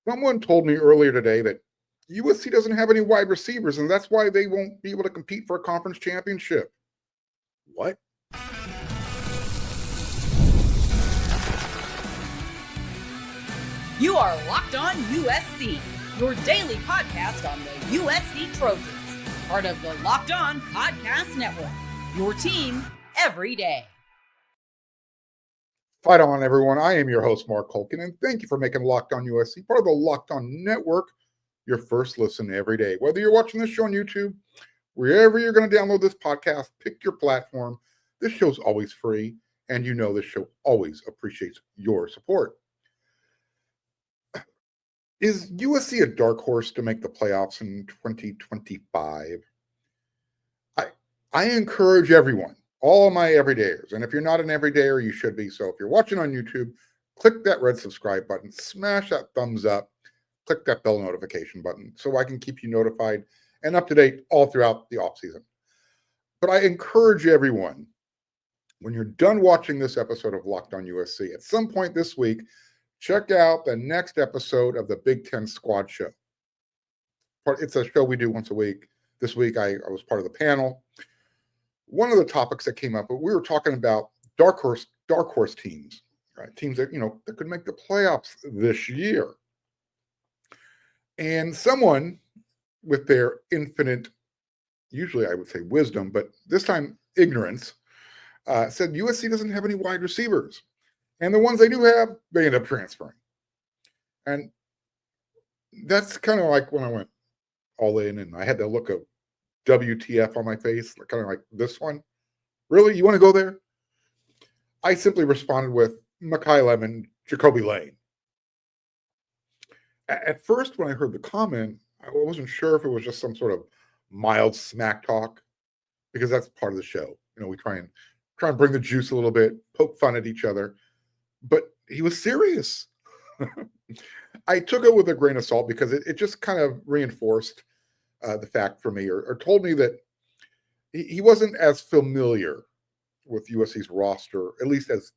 Someone told me earlier today that USC doesn't have any wide receivers, and that's why they won't be able to compete for a conference championship. What? You are Locked On USC, your daily podcast on the USC Trojans, part of the Locked On Podcast Network, your team every day. Fight on, everyone. I am your host, Mark Culkin, and thank you for making Locked On USC part of the Locked On Network your first listen every day. Whether you're watching this show on YouTube, wherever you're going to download this podcast, pick your platform. This show's always free, and you know this show always appreciates your support. Is USC a dark horse to make the playoffs in 2025? I encourage everyone, all of my everydayers, and if you're not an everydayer, you should be. So if you're watching on YouTube, click that red subscribe button, smash that thumbs up, click that bell notification button so I can keep you notified and up to date all throughout the offseason. But I encourage everyone, when you're done watching this episode of Locked On USC, at some point this week, check out the next episode of the Big Ten Squad Show. It's a show we do once a week. This week, I was part of the panel. One of the topics that came up, we were talking about dark horse teams, right? Teams that that could make the playoffs this year. And someone with their infinite, usually I would say wisdom, but this time ignorance, said USC doesn't have any wide receivers. And the ones they do have, they end up transferring. And that's kind of like when I went all in and I had to look of WTF on my face, kind of like this one. Really? You want to go there? I simply responded with Makai Lemon, Jacoby Lane. At first, when I heard the comment, I wasn't sure if it was just some sort of mild smack talk, because that's part of the show. We try and bring the juice a little bit, poke fun at each other. But he was serious. I took it with a grain of salt because it just kind of reinforced the fact for me, or told me that he wasn't as familiar with USC's roster, at least as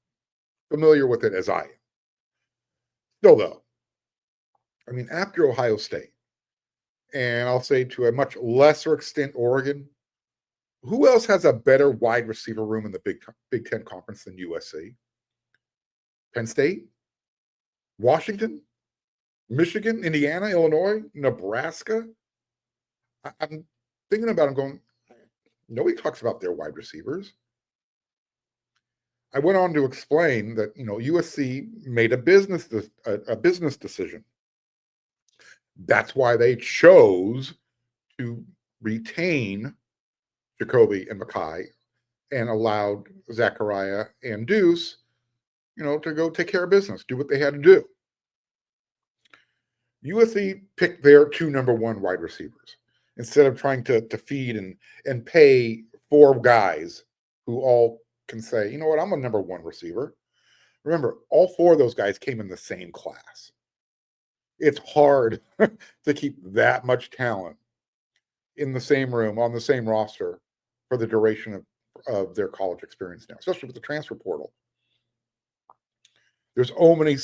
familiar with it as I am. Still, though, I mean, after Ohio State, and I'll say to a much lesser extent Oregon, who else has a better wide receiver room in the Big Ten Conference than USC? Penn State? Washington? Michigan? Indiana? Illinois? Nebraska? I'm thinking about it going, nobody talks about their wide receivers. I went on to explain that, USC made a business decision. That's why they chose to retain Jacoby and Makai and allowed Zachariah and Deuce, to go take care of business, do what they had to do. USC picked their two number one wide receivers instead of trying to feed and pay four guys who all can say, you know what, I'm a number one receiver. Remember, all four of those guys came in the same class. It's hard to keep that much talent in the same room, on the same roster for the duration of their college experience now, especially with the transfer portal. There's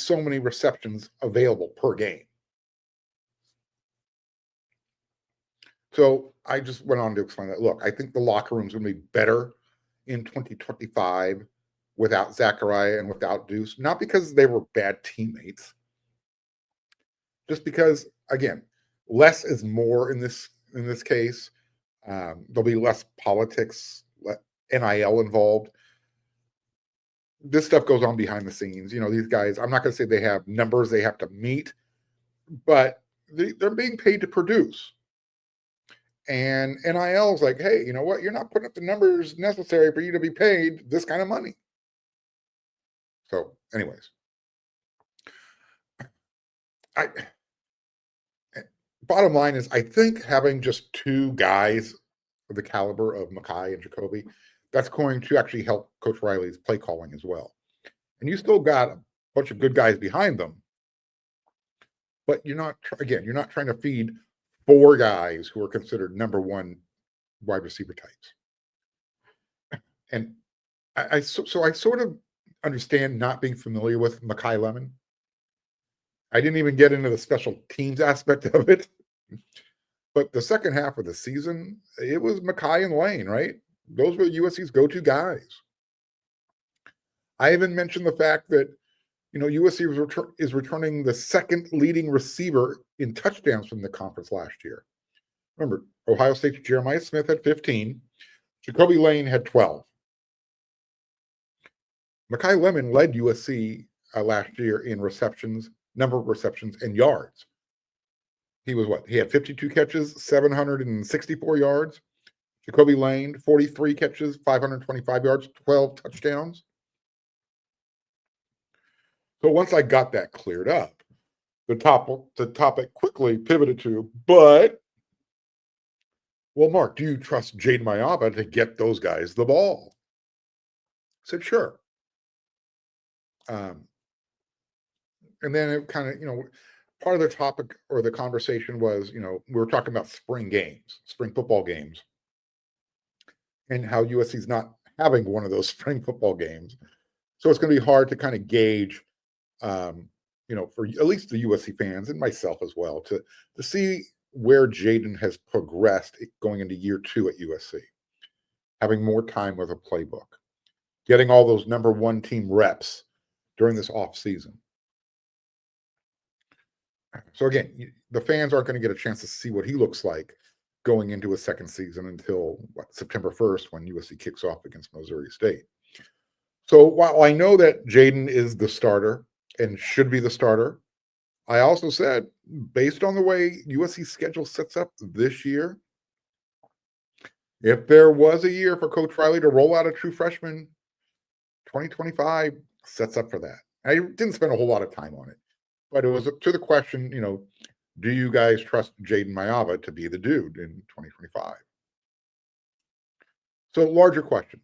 so many receptions available per game. So I just went on to explain that, look, I think the locker room's going to be better in 2025 without Zachariah and without Deuce, not because they were bad teammates, just because, again, less is more in this case. There'll be less politics, NIL involved. This stuff goes on behind the scenes. These guys, I'm not going to say they have numbers they have to meet, but they're being paid to produce. And NIL is like, hey, you know what? You're not putting up the numbers necessary for you to be paid this kind of money. So, anyways, bottom line is, I think having just two guys of the caliber of Makai and Jacoby, that's going to actually help Coach Riley's play calling as well. And you still got a bunch of good guys behind them, but you're not trying to feed four guys who are considered number one wide receiver types. And I sort of understand not being familiar with Makai Lemon. I didn't even get into the special teams aspect of it. But the second half of the season, it was Mackay and Lane, right? Those were USC's go-to guys. I even mentioned the fact that, USC is returning the second leading receiver in touchdowns from the conference last year. Remember, Ohio State's Jeremiah Smith had 15. Jacoby Lane had 12. Mackay Lemon led USC last year in receptions, number of receptions, and yards. He was what? He had 52 catches, 764 yards. Jacoby Lane, 43 catches, 525 yards, 12 touchdowns. So once I got that cleared up, the topic quickly pivoted to, well, Mark, do you trust Jade Mayaba to get those guys the ball? I said, sure. And then it kind of, part of the topic or the conversation was, we were talking about spring football games, and how USC's not having one of those spring football games. So it's going to be hard to kind of gauge, for at least the USC fans and myself as well, to see where Jaden has progressed going into year 2 at USC, having more time with a playbook, getting all those number 1 team reps during this off season. So again, the fans aren't going to get a chance to see what he looks like going into his second season until September 1st, when USC kicks off against Missouri State. So while I know that Jaden is the starter and should be the starter, I also said, based on the way USC's schedule sets up this year, if there was a year for Coach Riley to roll out a true freshman, 2025 sets up for that. I didn't spend a whole lot of time on it, but it was to the question, do you guys trust Jaden Mayaba to be the dude in 2025? So larger question.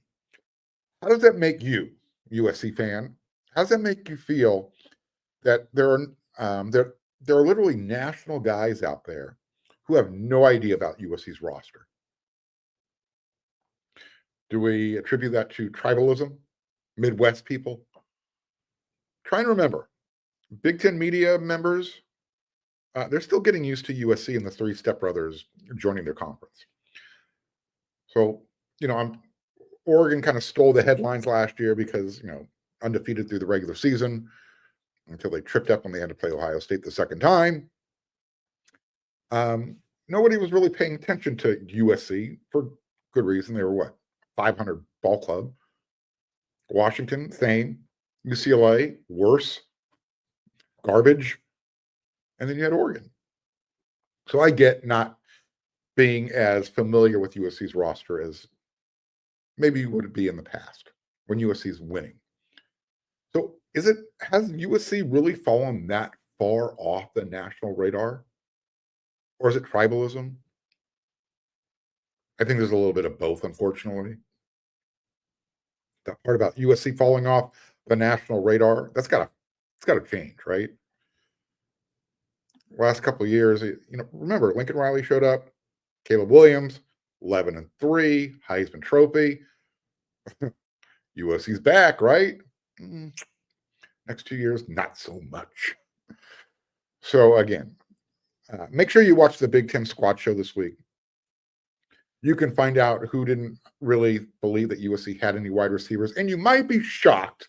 How does that make you, USC fan? How does that make you feel that there are literally national guys out there who have no idea about USC's roster? Do we attribute that to tribalism, Midwest people? Try and remember, Big Ten media members, they're still getting used to USC and the 3 stepbrothers joining their conference. So, Oregon kind of stole the headlines last year because, undefeated through the regular season until they tripped up when they had to play Ohio State the second time. Nobody was really paying attention to USC for good reason. They were 500 ball club. Washington, same. UCLA, worse. Garbage. And then you had Oregon. So I get not being as familiar with USC's roster as maybe you would be in the past when USC's winning. So has USC really fallen that far off the national radar? Or is it tribalism? I think there's a little bit of both, unfortunately. That part about USC falling off the national radar, it's got to change, right? Last couple of years, remember Lincoln Riley showed up, Caleb Williams, 11-3, Heisman Trophy. USC's back, right? Next 2 years, not so much. So again, make sure you watch the Big Ten Squad Show this week. You can find out who didn't really believe that USC had any wide receivers, and you might be shocked.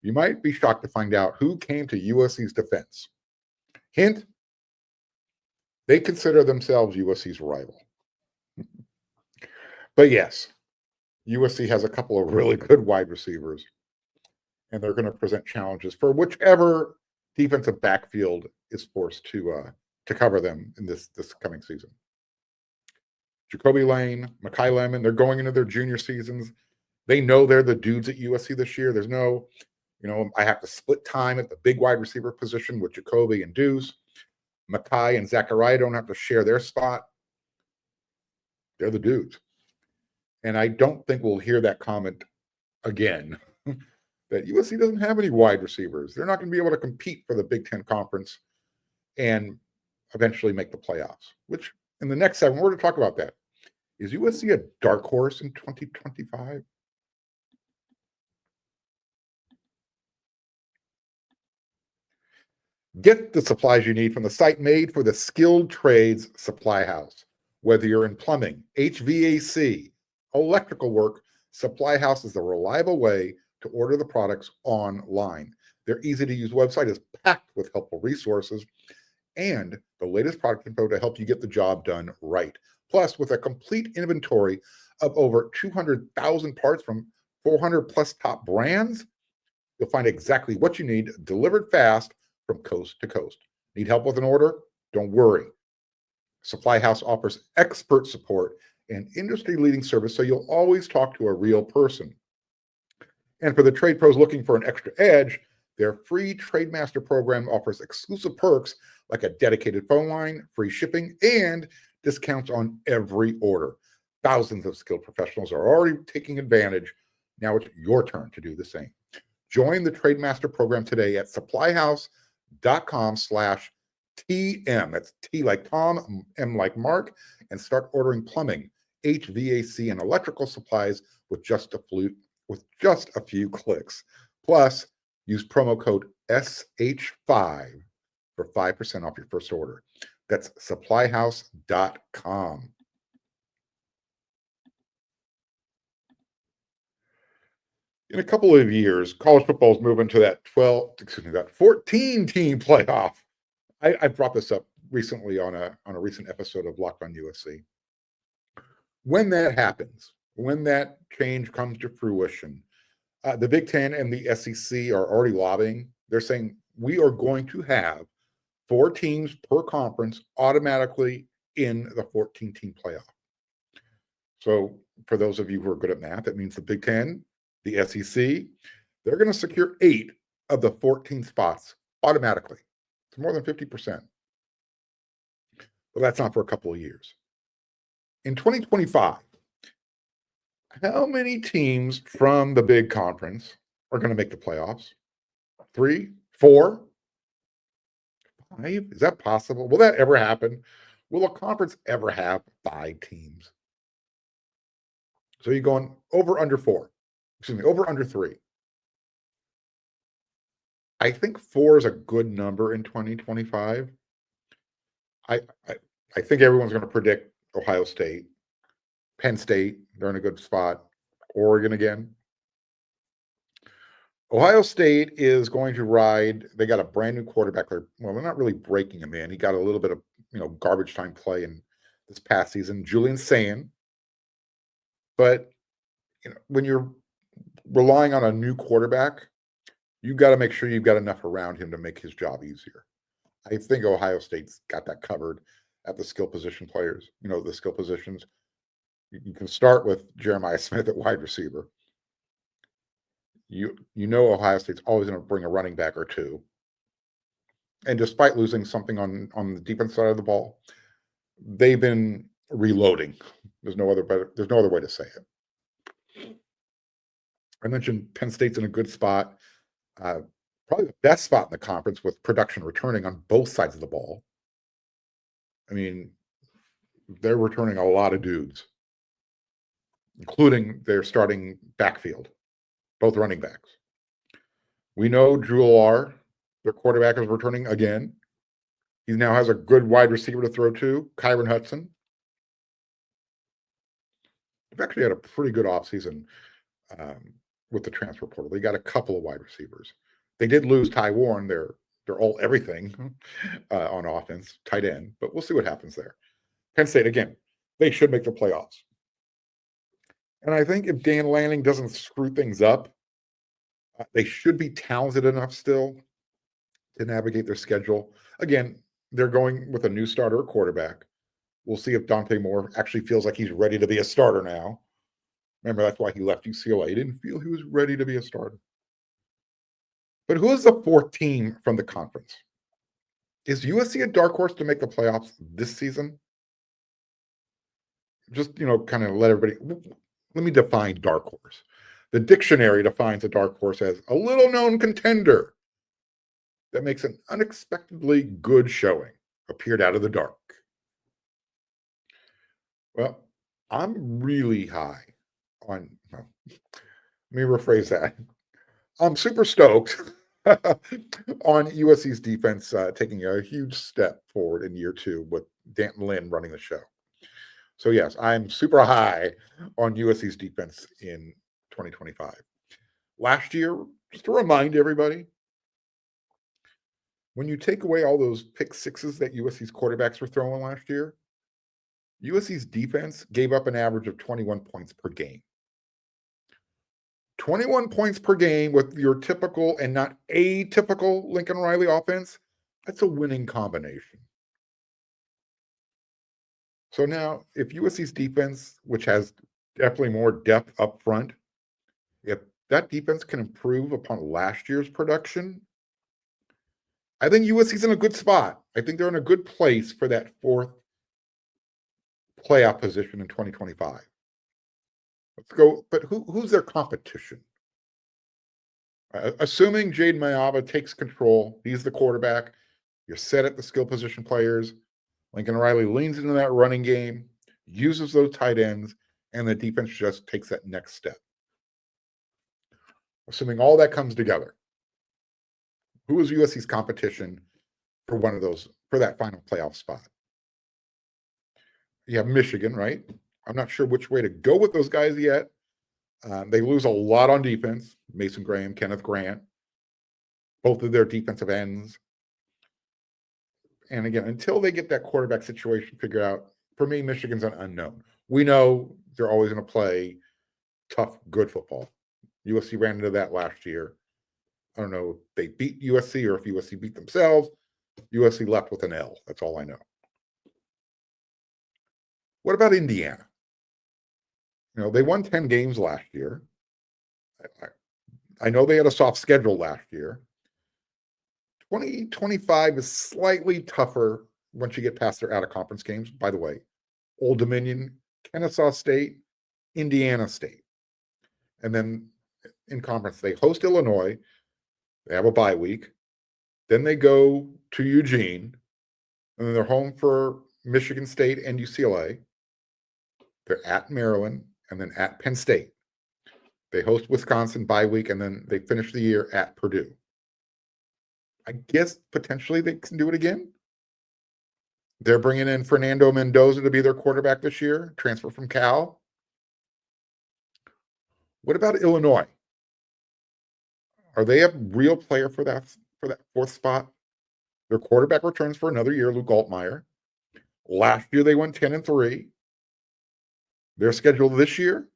You might be shocked to find out who came to USC's defense. Hint, they consider themselves USC's rival. But yes, USC has a couple of really good wide receivers, and they're going to present challenges for whichever defensive backfield is forced to cover them in this coming season. Jacoby Lane, Mackay Lemon, they're going into their junior seasons. They know they're the dudes at USC this year. There's no, I have to split time at the big wide receiver position with Jacoby and Deuce. Mackay and Zachariah don't have to share their spot. They're the dudes. And I don't think we'll hear that comment again, that USC doesn't have any wide receivers. They're not going to be able to compete for the Big Ten Conference and eventually make the playoffs, which in the next segment, we're going to talk about that. Is USC a dark horse in 2025? Get the supplies you need from the site made for the skilled trades supply house. Whether you're in plumbing, HVAC, electrical work, Supply House is a reliable way to order the products online. Their easy-to-use website is packed with helpful resources and the latest product info to help you get the job done right. Plus, with a complete inventory of over 200,000 parts from 400 plus top brands, you'll find exactly what you need delivered fast from coast to coast. Need help with an order? Don't worry. Supply House offers expert support and industry-leading service, so you'll always talk to a real person. And for the trade pros looking for an extra edge, their free Trademaster program offers exclusive perks like a dedicated phone line, free shipping, and discounts on every order. Thousands of skilled professionals are already taking advantage. Now it's your turn to do the same. Join the Trademaster program today at supplyhouse.com/TM. That's T like Tom, M like Mark, and start ordering plumbing, HVAC, and electrical supplies with just a few clicks. Plus, use promo code SH5 for 5% off your first order. That's supplyhouse.com. In a couple of years, college football is moving to that 14-team playoff. I brought this up recently on a recent episode of Locked on USC. When that happens, when that change comes to fruition, the Big Ten and the SEC are already lobbying. They're saying we are going to have 4 teams per conference automatically in the 14-team playoff. So for those of you who are good at math, that means the Big Ten, the SEC, they're going to secure 8 of the 14 spots automatically. It's more than 50%. But that's not for a couple of years. In 2025, how many teams from the big conference are going to make the playoffs? 3, 4, 5? Is that possible? Will that ever happen? Will a conference ever have 5 teams? So you're going over under 4. Excuse me, over under 3. I think 4 is a good number in 2025. I think everyone's going to predict Ohio State, Penn State, they're in a good spot. Oregon again. Ohio State is going to ride. They got a brand new quarterback. Well, they're not really breaking him in. He got a little bit of garbage time play in this past season. Julian Sand. But when you're relying on a new quarterback, you got to make sure you've got enough around him to make his job easier. I think Ohio State's got that covered at the skill position players. The skill positions. You can start with Jeremiah Smith at wide receiver. Ohio State's always going to bring a running back or 2. And despite losing something on the defense side of the ball, they've been reloading. There's no other way to say it. I mentioned Penn State's in a good spot. Probably the best spot in the conference with production returning on both sides of the ball. I mean, they're returning a lot of dudes, including their starting backfield, both running backs. We know Drew Loar, their quarterback, is returning again. He now has a good wide receiver to throw to, Kyron Hudson. They've actually had a pretty good offseason with the transfer portal. They got a couple of wide receivers. They did lose Ty Warren. They're all everything on offense, tight end, but we'll see what happens there. Penn State, again, they should make the playoffs. And I think if Dan Lanning doesn't screw things up, they should be talented enough still to navigate their schedule. Again, they're going with a new starter quarterback. We'll see if Dante Moore actually feels like he's ready to be a starter now. Remember, that's why he left UCLA. He didn't feel he was ready to be a starter. But who is the 4th team from the conference? Is USC a dark horse to make the playoffs this season? Just, kind of let me define dark horse. The dictionary defines a dark horse as a little-known contender that makes an unexpectedly good showing, appeared out of the dark. Well, I'm really high on, let me rephrase that. I'm super stoked on USC's defense taking a huge step forward in year 2 with Lynn running the show. So yes, I'm super high on USC's defense in 2025. Last year, just to remind everybody, when you take away all those pick sixes that USC's quarterbacks were throwing last year, USC's defense gave up an average of 21 points per game. 21 points per game with your typical and not atypical Lincoln Riley offense, that's a winning combination. So now, if USC's defense, which has definitely more depth up front, if that defense can improve upon last year's production, I think USC's in a good spot. I think they're in a good place for that 4th playoff position in 2025. Let's go. But who's their competition? Assuming Jade Mayava takes control, he's the quarterback. You're set at the skill position players. Lincoln Riley leans into that running game, uses those tight ends, and the defense just takes that next step. Assuming all that comes together, who is USC's competition for one of those, for that final playoff spot? You have Michigan, right? I'm not sure which way to go with those guys yet. They lose a lot on defense. Mason Graham, Kenneth Grant, both of their defensive ends. And again, until they get that quarterback situation figured out, for me, Michigan's an unknown. We know they're always going to play tough, good football. USC ran into that last year. I don't know if they beat USC or if USC beat themselves. USC left with an L. That's all I know. What about Indiana? They won 10 games last year. I know they had a soft schedule last year. 2025 is slightly tougher once you get past their out-of-conference games. By the way, Old Dominion, Kennesaw State, Indiana State. And then in conference, they host Illinois. They have a bye week. Then they go to Eugene. And then they're home for Michigan State and UCLA. They're at Maryland and then at Penn State. They host Wisconsin bye week, and then they finish the year at Purdue. I guess potentially they can do it again. They're bringing in Fernando Mendoza to be their quarterback this year, transfer from Cal. What about Illinois? Are they a real player for that 4th spot? Their quarterback returns for another year, Luke Altmaier. Last year they went 10-3. Their schedule this year: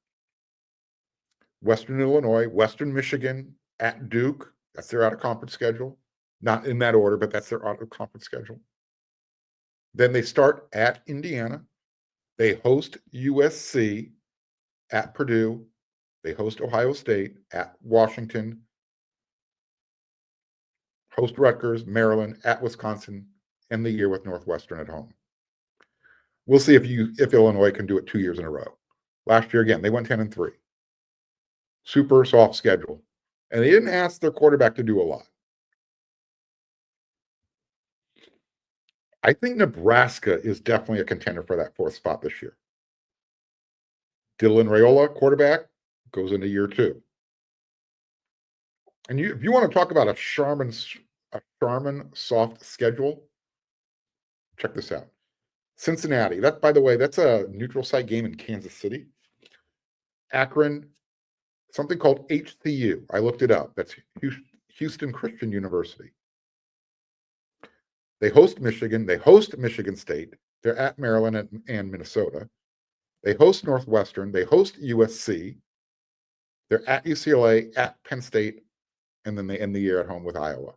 Western Illinois, Western Michigan, at Duke. That's their out-of-conference schedule. Not in that order, but that's their out-of-conference schedule. Then they start at Indiana. They host USC at Purdue. They host Ohio State at Washington. Host Rutgers, Maryland, at Wisconsin, end the year with Northwestern at home. We'll see if Illinois can do it 2 years in a row. Last year, again, they went 10-3. Super soft schedule. And they didn't ask their quarterback to do a lot. I think Nebraska is definitely a contender for that 4th spot this year. Dylan Raiola, quarterback, goes into year 2. And if you want to talk about a Charmin soft schedule, check this out. Cincinnati. That, by the way, that's a neutral site game in Kansas City. Akron, something called HCU. I looked it up. That's Houston Christian University. They host Michigan. They host Michigan State. They're at Maryland and Minnesota. They host Northwestern. They host USC. They're at UCLA, at Penn State, and then they end the year at home with Iowa.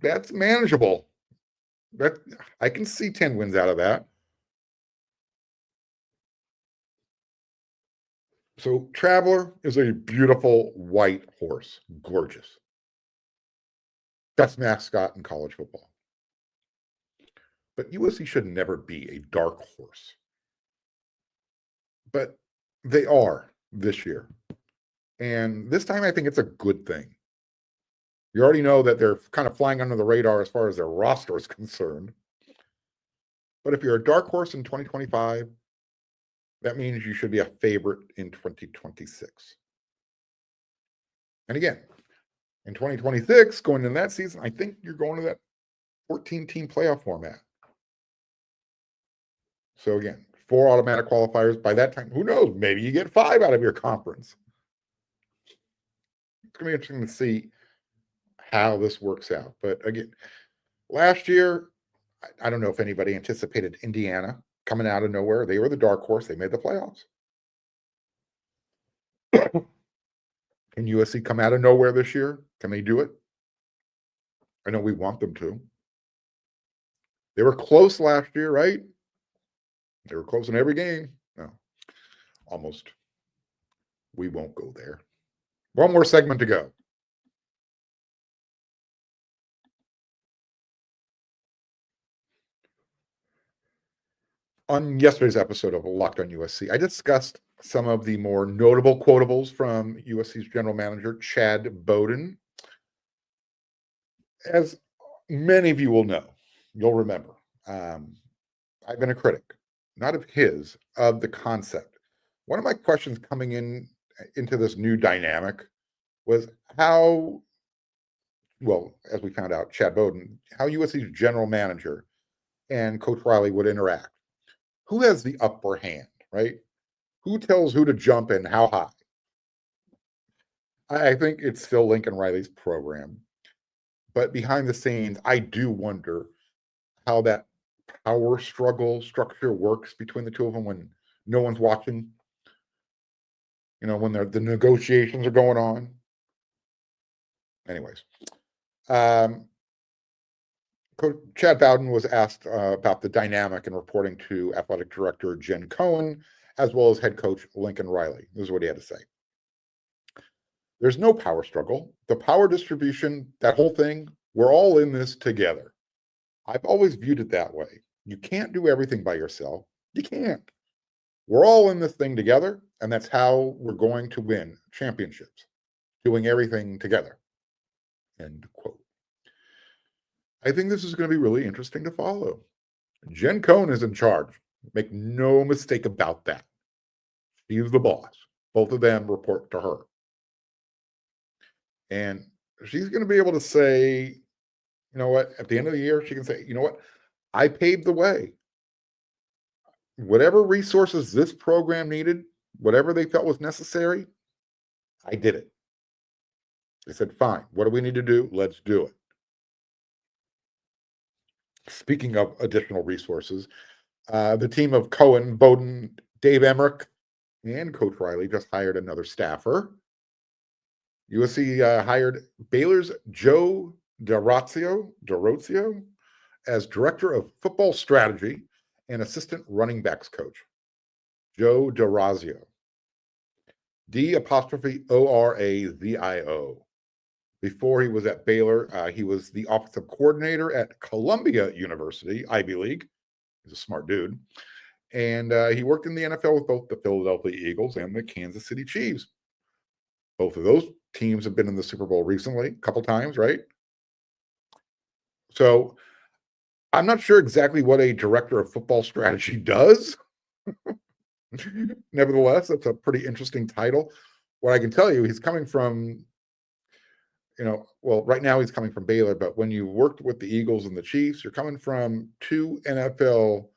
That's manageable. I can see 10 wins out of that. So Traveler is a beautiful white horse. Gorgeous. Best mascot in college football. But USC should never be a dark horse. But they are this year. And this time I think it's a good thing. You already know that they're kind of flying under the radar as far as their roster is concerned. But if you're a dark horse in 2025, that means you should be a favorite in 2026. And again, In 2026, going into that season, I think you're going to that 14-team playoff format. So again, 4 automatic qualifiers. By that time, who knows? Maybe you get 5 out of your conference. It's going to be interesting to see how this works out. But again, last year, I don't know if anybody anticipated Indiana coming out of nowhere. They were the dark horse. They made the playoffs. Can USC come out of nowhere this year? Can they do it? I know we want them to. They were close last year, right? They were close in every game. No, almost. We won't go there. One more segment to go. On yesterday's episode of Locked on USC, I discussed some of the more notable quotables from USC's general manager, Chad Bowden. As many of you will know, you'll remember, I've been a critic, not of his, of the concept. One of my questions coming into this new dynamic was how, well, as we found out, Chad Bowden, how USC's general manager and Coach Riley would interact. Who has the upper hand, right? Who tells who to jump and how high? I think it's still Lincoln Riley's program. But behind the scenes, I do wonder how that power struggle structure works between the two of them when no one's watching. You know, when the negotiations are going on. Anyways, Coach Chad Bowden was asked about the dynamic and reporting to athletic director Jen Cohen, as well as head coach Lincoln Riley. This is what he had to say. There's no power struggle. The power distribution, that whole thing, we're all in this together. I've always viewed it that way. You can't do everything by yourself. You can't. We're all in this thing together, and that's how we're going to win championships, doing everything together. End quote. I think this is going to be really interesting to follow. Jen Cohen is in charge. Make no mistake about that. She's the boss. Both of them report to her. And she's going to be able to say, you know what, at the end of the year, she can say, you know what, I paved the way. Whatever resources this program needed, whatever they felt was necessary, I did it. They said, fine, what do we need to do? Let's do it. Speaking of additional resources, the team of Cohen, Bowden, Dave Emmerich, and Coach Riley just hired another staffer. USC hired Baylor's Joe DeRozio as director of football strategy and assistant running backs coach. Joe DeRozio. D''ORAZIO. Before he was at Baylor, he was the offensive coordinator at Columbia University, Ivy League. He's a smart dude. And he worked in the NFL with both the Philadelphia Eagles and the Kansas City Chiefs. Both of those teams have been in the Super Bowl recently, a couple times, right? So I'm not sure exactly what a director of football strategy does. Nevertheless, that's a pretty interesting title. What I can tell you, he's coming from, well, right now he's coming from Baylor, but when you worked with the Eagles and the Chiefs, you're coming from two NFL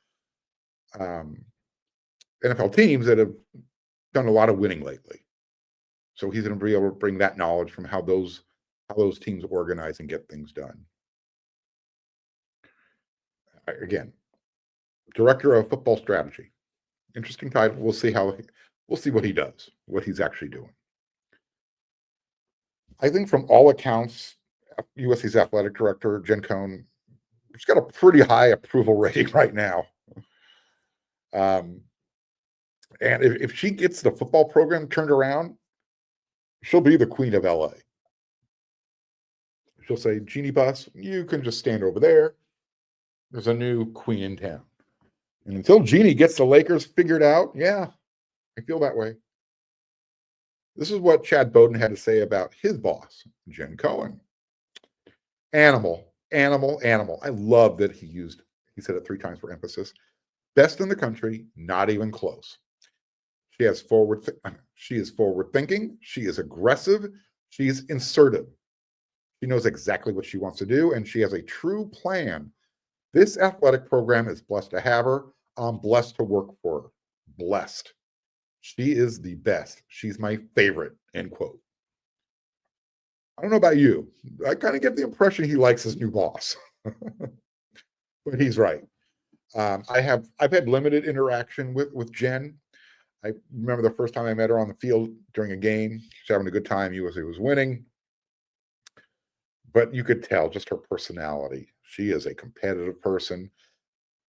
teams that have done a lot of winning lately. So he's going to be able to bring that knowledge from how those teams organize and get things done. Again, director of football strategy. Interesting title. We'll see what he does, what he's actually doing. I think from all accounts, USC's athletic director, Jen Cohen, she's got a pretty high approval rating right now. And if she gets the football program turned around, she'll be the queen of LA. She'll say, Jeannie Buss, you can just stand over there. There's a new queen in town. And until Jeannie gets the Lakers figured out, yeah, I feel that way. This is what Chad Bowden had to say about his boss, Jen Cohen. Animal. I love that he said it 3 times for emphasis. Best in the country, not even close. She is forward thinking. She is aggressive. She is insertive. She knows exactly what she wants to do, and she has a true plan. This athletic program is blessed to have her. I'm blessed to work for her. Blessed. She is the best. She's my favorite, end quote. I don't know about you. I kind of get the impression he likes his new boss, but he's right. I've had limited interaction with Jen. I remember the first time I met her on the field during a game. She's having a good time. USA was winning, but you could tell just her personality. She is a competitive person,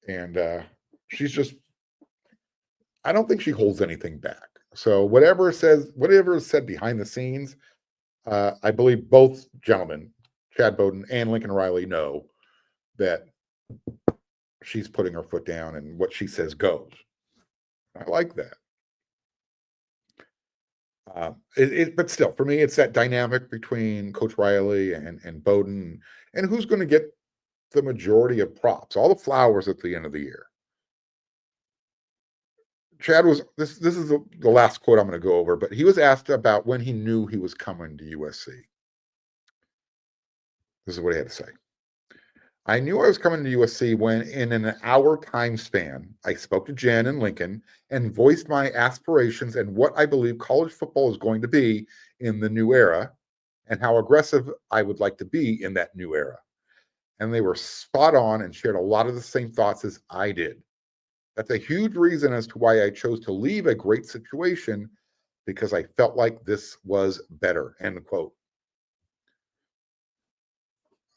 and she's just. I don't think she holds anything back. So whatever is said behind the scenes, I believe both gentlemen, Chad Bowden and Lincoln Riley, know that she's putting her foot down and what she says goes. I like that. But still, for me, it's that dynamic between Coach Riley and Bowden, and who's going to get the majority of props, all the flowers at the end of the year. Chad was this is the last quote I'm going to go over, but he was asked about when he knew he was coming to USC. This is what he had to say. I knew I was coming to USC when, in an hour time span, I spoke to Jen and Lincoln and voiced my aspirations and what I believe college football is going to be in the new era and how aggressive I would like to be in that new era. And they were spot on and shared a lot of the same thoughts as I did. That's a huge reason as to why I chose to leave a great situation, because I felt like this was better, end quote.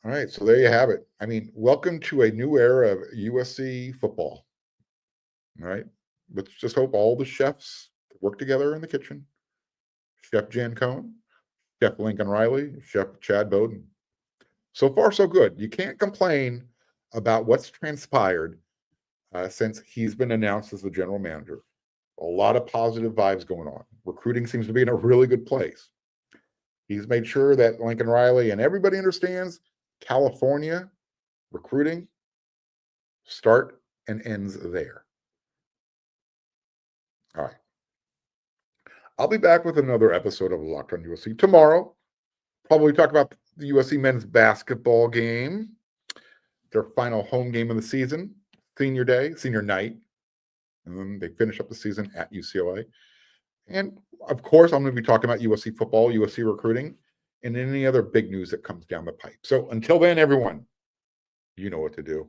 All right, so there you have it. I mean, welcome to a new era of USC football. All right, let's just hope all the chefs work together in the kitchen. Chef Jen Cohen, Chef Lincoln Riley, Chef Chad Bowden. So far, so good. You can't complain about what's transpired since he's been announced as the general manager. A lot of positive vibes going on. Recruiting seems to be in a really good place. He's made sure that Lincoln Riley and everybody understands California recruiting start and ends there. All right. I'll be back with another episode of Locked on USC tomorrow. Probably talk about the USC men's basketball game, their final home game of the season, senior night. And then they finish up the season at UCLA. And of course, I'm going to be talking about USC football, USC recruiting, and any other big news that comes down the pipe. So until then, everyone, you know what to do.